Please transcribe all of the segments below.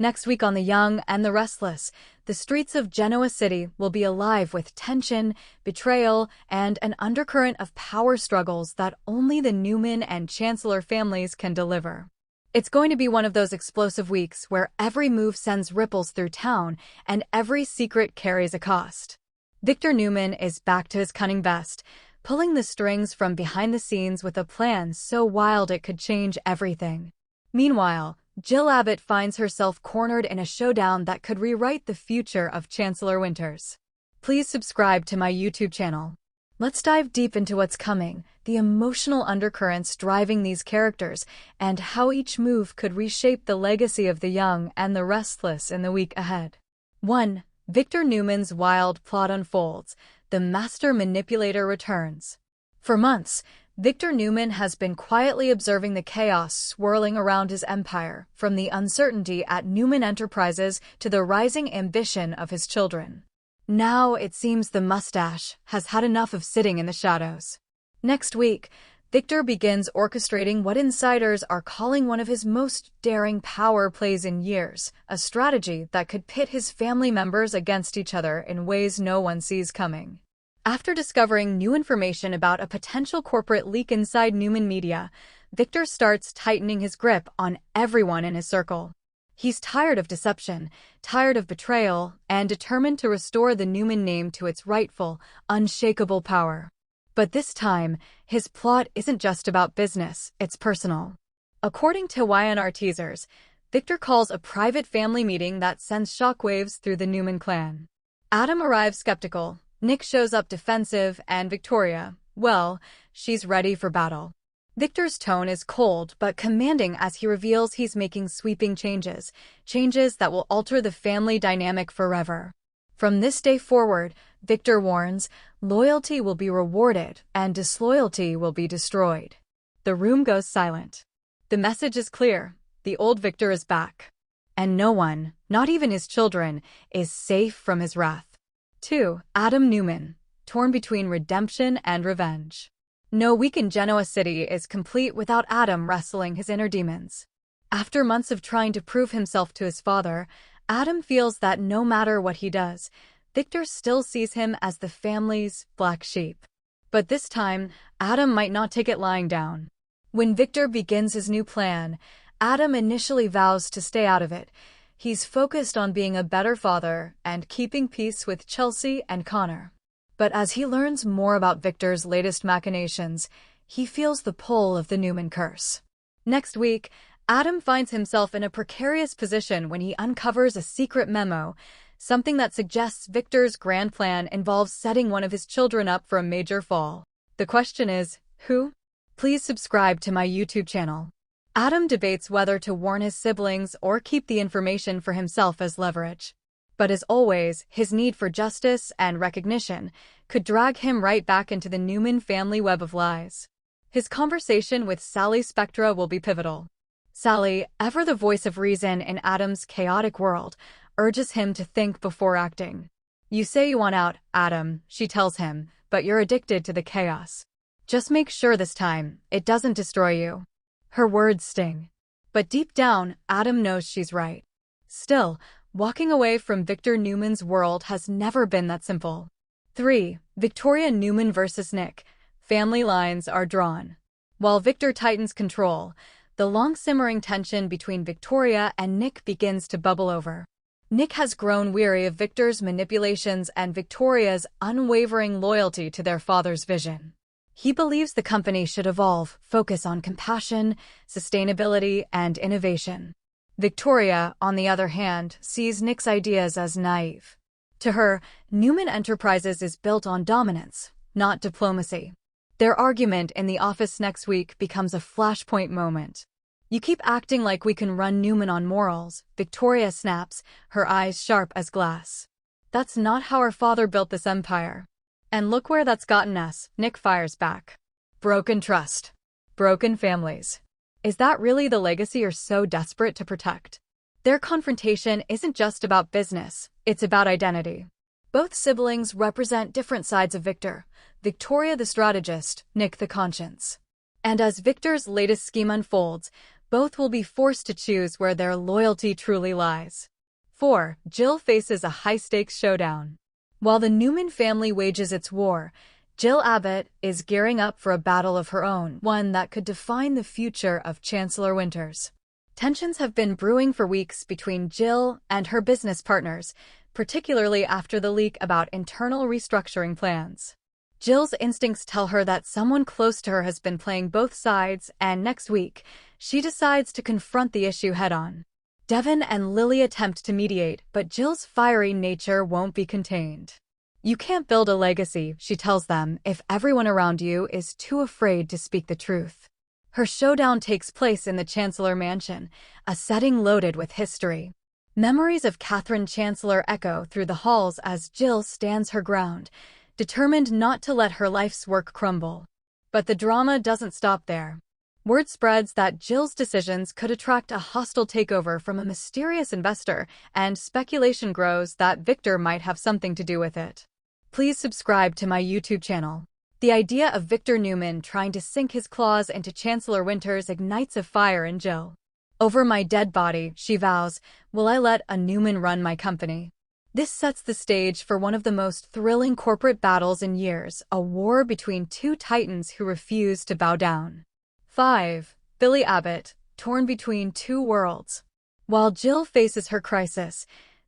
Next week on The Young and the Restless, the streets of Genoa City will be alive with tension, betrayal, and an undercurrent of power struggles that only the Newman and Chancellor families can deliver. It's going to be one of those explosive weeks where every move sends ripples through town and every secret carries a cost. Victor Newman is back to his cunning best, pulling the strings from behind the scenes with a plan so wild it could change everything. Meanwhile, Jill Abbott finds herself cornered in a showdown that could rewrite the future of Chancellor Winters. Please subscribe to my YouTube channel. Let's dive deep into what's coming, the emotional undercurrents driving these characters, and how each move could reshape the legacy of The Young and the Restless in the week ahead. 1. Victor Newman's wild plot unfolds. The master manipulator returns. For months, Victor Newman has been quietly observing the chaos swirling around his empire, from the uncertainty at Newman Enterprises to the rising ambition of his children. Now it seems the mustache has had enough of sitting in the shadows. Next week, Victor begins orchestrating what insiders are calling one of his most daring power plays in years, a strategy that could pit his family members against each other in ways no one sees coming. After discovering new information about a potential corporate leak inside Newman Media, Victor starts tightening his grip on everyone in his circle. He's tired of deception, tired of betrayal, and determined to restore the Newman name to its rightful, unshakable power. But this time, his plot isn't just about business, it's personal. According to Y&R teasers, Victor calls a private family meeting that sends shockwaves through the Newman clan. Adam arrives skeptical, Nick shows up defensive, and Victoria, well, she's ready for battle. Victor's tone is cold but commanding as he reveals he's making sweeping changes that will alter the family dynamic forever. From this day forward, Victor warns, loyalty will be rewarded and disloyalty will be destroyed. The room goes silent. The message is clear, the old Victor is back. And no one, not even his children, is safe from his wrath. 2. Adam Newman, torn between redemption and revenge. No week in Genoa City is complete without Adam wrestling his inner demons. After months of trying to prove himself to his father, Adam feels that no matter what he does, Victor still sees him as the family's black sheep. But this time, Adam might not take it lying down. When Victor begins his new plan, Adam initially vows to stay out of it. He's focused on being a better father and keeping peace with Chelsea and Connor. But as he learns more about Victor's latest machinations, he feels the pull of the Newman curse. Next week, Adam finds himself in a precarious position when he uncovers a secret memo, something that suggests Victor's grand plan involves setting one of his children up for a major fall. The question is, who? Please subscribe to my YouTube channel. Adam debates whether to warn his siblings or keep the information for himself as leverage. But as always, his need for justice and recognition could drag him right back into the Newman family web of lies. His conversation with Sally Spectra will be pivotal. Sally, ever the voice of reason in Adam's chaotic world, urges him to think before acting. You say you want out, Adam, she tells him, but you're addicted to the chaos. Just make sure this time it doesn't destroy you. Her words sting. But deep down, Adam knows she's right. Still, walking away from Victor Newman's world has never been that simple. 3. Victoria Newman versus Nick. Family lines are drawn. While Victor tightens control, the long-simmering tension between Victoria and Nick begins to bubble over. Nick has grown weary of Victor's manipulations and Victoria's unwavering loyalty to their father's vision. He believes the company should evolve, focus on compassion, sustainability, and innovation. Victoria, on the other hand, sees Nick's ideas as naive. To her, Newman Enterprises is built on dominance, not diplomacy. Their argument in the office next week becomes a flashpoint moment. You keep acting like we can run Newman on morals, Victoria snaps, her eyes sharp as glass. That's not how our father built this empire. And look where that's gotten us, Nick fires back. Broken trust. Broken families. Is that really the legacy you're so desperate to protect? Their confrontation isn't just about business, it's about identity. Both siblings represent different sides of Victor, Victoria the strategist, Nick the conscience. And as Victor's latest scheme unfolds, Both will be forced to choose where their loyalty truly lies. 4. Jill faces a high-stakes showdown. While the Newman family wages its war, Jill Abbott is gearing up for a battle of her own, one that could define the future of Chancellor Winters. Tensions have been brewing for weeks between Jill and her business partners, particularly after the leak about internal restructuring plans. Jill's instincts tell her that someone close to her has been playing both sides, and next week, she decides to confront the issue head-on. Devin and Lily attempt to mediate, but Jill's fiery nature won't be contained. You can't build a legacy, she tells them, if everyone around you is too afraid to speak the truth. Her showdown takes place in the Chancellor Mansion, a setting loaded with history. Memories of Catherine Chancellor echo through the halls as Jill stands her ground, determined not to let her life's work crumble. But the drama doesn't stop there. Word spreads that Jill's decisions could attract a hostile takeover from a mysterious investor, and speculation grows that Victor might have something to do with it. Please subscribe to my YouTube channel. The idea of Victor Newman trying to sink his claws into Chancellor Winters ignites a fire in Jill. Over my dead body, she vows, will I let a Newman run my company. This sets the stage for one of the most thrilling corporate battles in years, a war between two titans who refuse to bow down. 5. Billy Abbott, torn between two worlds. While Jill faces her crisis,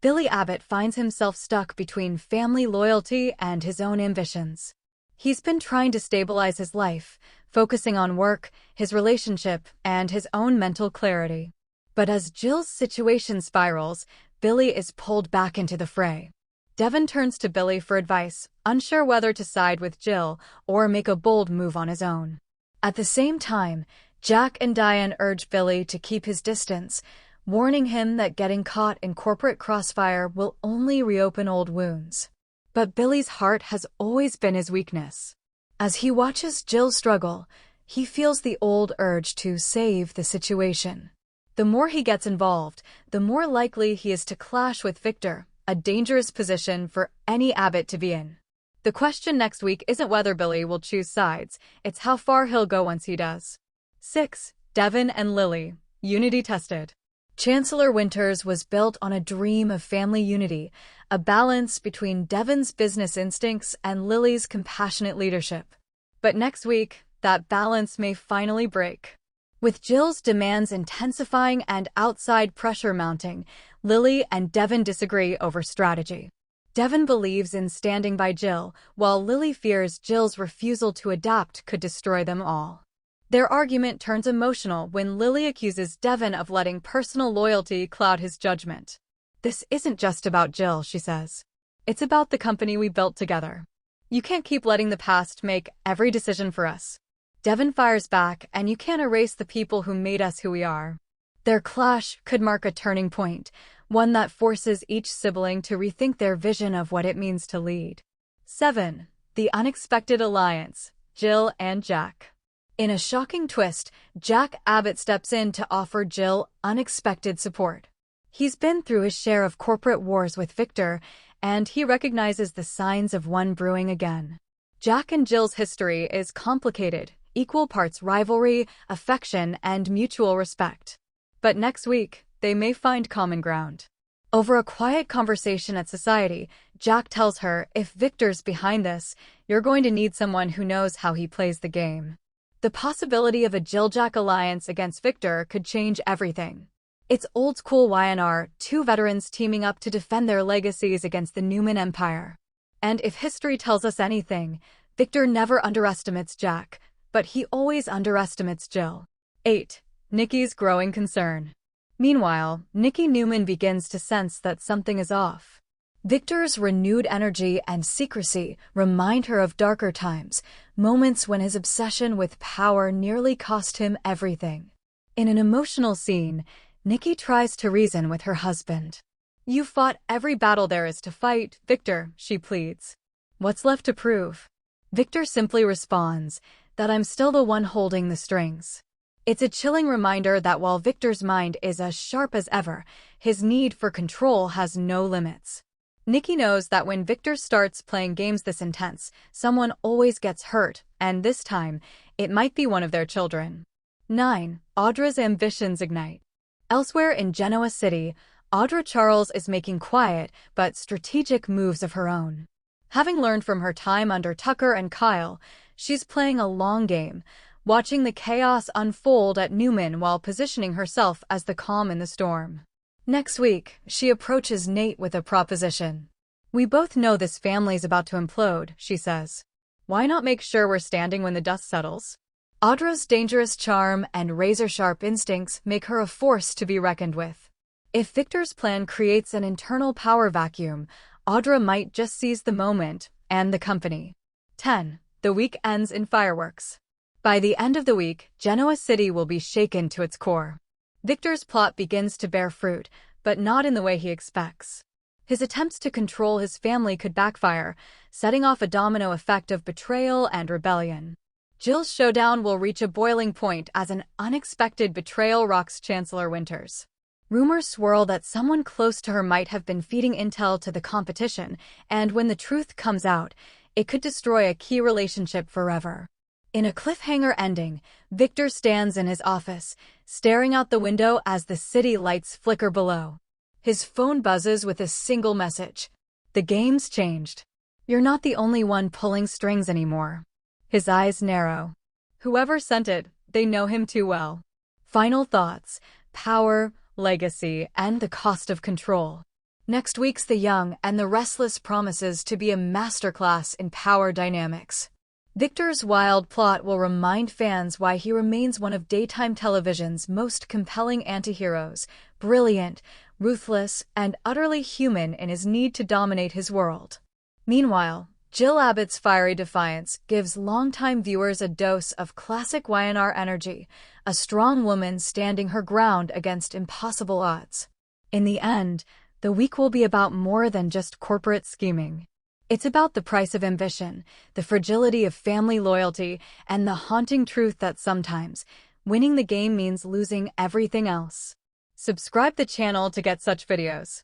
Billy Abbott finds himself stuck between family loyalty and his own ambitions. He's been trying to stabilize his life, focusing on work, his relationship, and his own mental clarity. But as Jill's situation spirals, Billy is pulled back into the fray. Devin turns to Billy for advice, unsure whether to side with Jill or make a bold move on his own. At the same time, Jack and Diane urge Billy to keep his distance, warning him that getting caught in corporate crossfire will only reopen old wounds. But Billy's heart has always been his weakness. As he watches Jill struggle, he feels the old urge to save the situation. The more he gets involved, the more likely he is to clash with Victor, a dangerous position for any Abbott to be in. The question next week isn't whether Billy will choose sides, it's how far he'll go once he does. 6. Devin and Lily, unity tested. Chancellor Winters was built on a dream of family unity, a balance between Devin's business instincts and Lily's compassionate leadership. But next week, that balance may finally break. With Jill's demands intensifying and outside pressure mounting, Lily and Devin disagree over strategy. Devin believes in standing by Jill, while Lily fears Jill's refusal to adapt could destroy them all. Their argument turns emotional when Lily accuses Devin of letting personal loyalty cloud his judgment. This isn't just about Jill, she says. It's about the company we built together. You can't keep letting the past make every decision for us. Devin fires back, and you can't erase the people who made us who we are. Their clash could mark a turning point, one that forces each sibling to rethink their vision of what it means to lead. 7. The unexpected alliance, Jill and Jack. In a shocking twist, Jack Abbott steps in to offer Jill unexpected support. He's been through his share of corporate wars with Victor, and he recognizes the signs of one brewing again. Jack and Jill's history is complicated, equal parts rivalry, affection, and mutual respect. But next week, they may find common ground. Over a quiet conversation at society, Jack tells her, if Victor's behind this, you're going to need someone who knows how he plays the game. The possibility of a Jill-Jack alliance against Victor could change everything. It's old-school YNR, two veterans teaming up to defend their legacies against the Newman Empire. And if history tells us anything, Victor never underestimates Jack, but he always underestimates Jill. 8. Nikki's growing concern. Meanwhile, Nikki Newman begins to sense that something is off. Victor's renewed energy and secrecy remind her of darker times, moments when his obsession with power nearly cost him everything. In an emotional scene, Nikki tries to reason with her husband. You fought every battle there is to fight, Victor, she pleads. What's left to prove? Victor simply responds, that I'm still the one holding the strings. It's a chilling reminder that while Victor's mind is as sharp as ever, his need for control has no limits. Nikki knows that when Victor starts playing games this intense, someone always gets hurt, and this time, it might be one of their children. 9. Audra's ambitions ignite. Elsewhere in Genoa City, Audra Charles is making quiet but strategic moves of her own. Having learned from her time under Tucker and Kyle, she's playing a long game, watching the chaos unfold at Newman while positioning herself as the calm in the storm. Next week, she approaches Nate with a proposition. "We both know this family's about to implode," she says. "Why not make sure we're standing when the dust settles?" Audra's dangerous charm and razor-sharp instincts make her a force to be reckoned with. If Victor's plan creates an internal power vacuum, Audra might just seize the moment and the company. 10. The week ends in fireworks. By the end of the week, Genoa City will be shaken to its core. Victor's plot begins to bear fruit, but not in the way he expects. His attempts to control his family could backfire, setting off a domino effect of betrayal and rebellion. Jill's showdown will reach a boiling point as an unexpected betrayal rocks Chancellor Winters. Rumors swirl that someone close to her might have been feeding intel to the competition, and when the truth comes out, it could destroy a key relationship forever. In a cliffhanger ending, Victor stands in his office, staring out the window as the city lights flicker below. His phone buzzes with a single message. "The game's changed. You're not the only one pulling strings anymore." His eyes narrow. Whoever sent it, they know him too well. Final thoughts: power, legacy, and the cost of control. Next week's The Young and the Restless promises to be a masterclass in power dynamics. Victor's wild plot will remind fans why he remains one of daytime television's most compelling antiheroes, brilliant, ruthless, and utterly human in his need to dominate his world. Meanwhile, Jill Abbott's fiery defiance gives longtime viewers a dose of classic YNR energy, a strong woman standing her ground against impossible odds. In the end, the week will be about more than just corporate scheming. It's about the price of ambition, the fragility of family loyalty, and the haunting truth that sometimes winning the game means losing everything else. Subscribe the channel to get such videos.